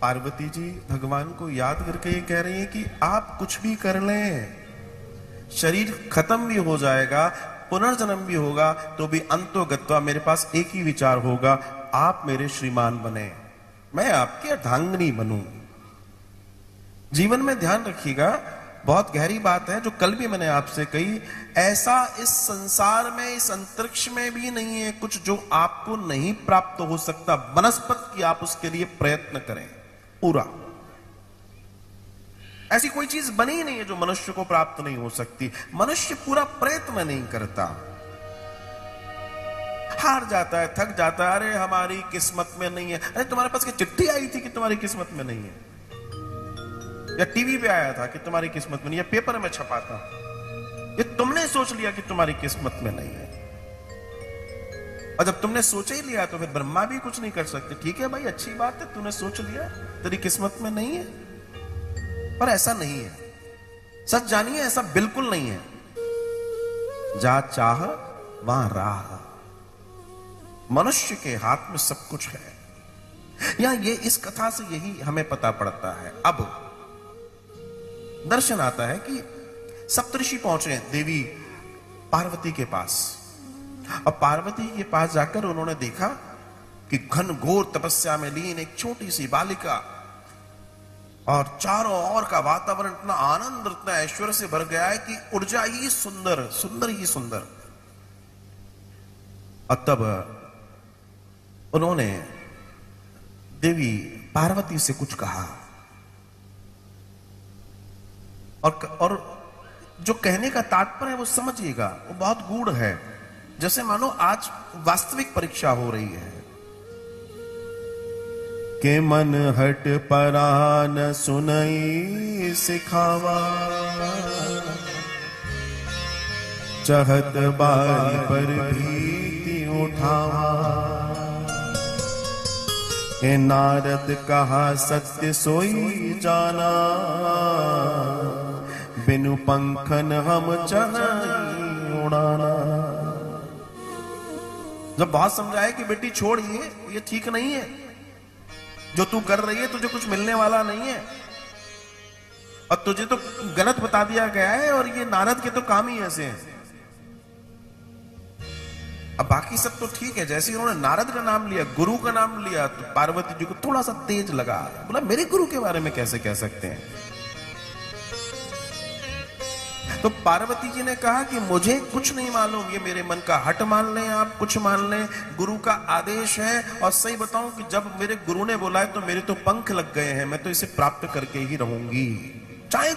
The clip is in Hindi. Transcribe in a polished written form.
पार्वती जी भगवान को याद करके ये कह रही है कि आप कुछ भी कर लें, शरीर खत्म भी हो जाएगा, पुनर्जन्म भी होगा, तो भी अंतो गत्वा मेरे पास एक ही विचार होगा, आप मेरे श्रीमान बने, मैं आपकी अर्धांगिनी बनूं। जीवन में ध्यान रखिएगा, बहुत गहरी बात है जो कल भी मैंने आपसे कही, ऐसा इस संसार में, इस अंतरिक्ष में भी नहीं है कुछ जो आपको नहीं प्राप्त हो सकता, वनस्पत की आप उसके लिए प्रयत्न करें पूरा। ऐसी कोई चीज बनी ही नहीं है जो मनुष्य को प्राप्त नहीं हो सकती। मनुष्य पूरा प्रयत्न नहीं करता, हार जाता है, थक जाता है, अरे हमारी किस्मत में नहीं है। अरे तुम्हारे पास की चिट्ठी आई थी कि तुम्हारी किस्मत में नहीं है, या टीवी पे आया था कि तुम्हारी किस्मत में नहीं, या पेपर में छपा था, ये तुमने सोच लिया कि तुम्हारी किस्मत में नहीं है। और जब तुमने सोच ही लिया तो फिर ब्रह्मा भी कुछ नहीं कर सकते। ठीक है भाई, अच्छी बात है, तूने सोच लिया, तेरी किस्मत में नहीं है, पर ऐसा नहीं है। सच जानिए, ऐसा बिल्कुल नहीं है। जहां चाह वहां राह, मनुष्य के हाथ में सब कुछ है। या ये इस कथा से यही हमें पता पड़ता है। अब दर्शन आता है कि सप्तऋषि पहुंचे देवी पार्वती के पास, और पार्वती के पास जाकर उन्होंने देखा कि घन घोर तपस्या में लीन एक छोटी सी बालिका, और चारों ओर का वातावरण इतना आनंद, इतना ऐश्वर्य से भर गया है कि ऊर्जा ही सुंदर, सुंदर ही सुंदर। और तब उन्होंने देवी पार्वती से कुछ कहा, और जो कहने का तात्पर्य है वो समझिएगा, वो बहुत गूढ़ है। जैसे मानो आज वास्तविक परीक्षा हो रही है के मन हट परान सुनई सिखावा, चहत बारी पर भीति उठावा। हे नारद कहा सत्य सोई जाना, बिनु पंखन हम चाहे उड़ाना। जब बहुत समझाए कि बेटी छोड़, ये ठीक नहीं है, जो तू कर रही है तुझे कुछ मिलने वाला नहीं है, और तुझे तो गलत बता दिया गया है, और ये नारद के तो काम ही ऐसे हैं। अब बाकी सब तो ठीक है, जैसे उन्होंने नारद का नाम लिया, गुरु का नाम लिया, तो पार्वती जी को थोड़ा सा तेज लगा, बोला मेरे गुरु के बारे में कैसे कह सकते हैं। तो पार्वती जी ने कहा कि मुझे कुछ नहीं मालूम, ये मेरे मन का हट मान लें, आप कुछ मान लें, गुरु का आदेश है। और सही बताऊं कि जब मेरे गुरु ने बोला है तो मेरे तो पंख लग गए हैं, मैं तो इसे प्राप्त करके ही रहूंगी, चाहे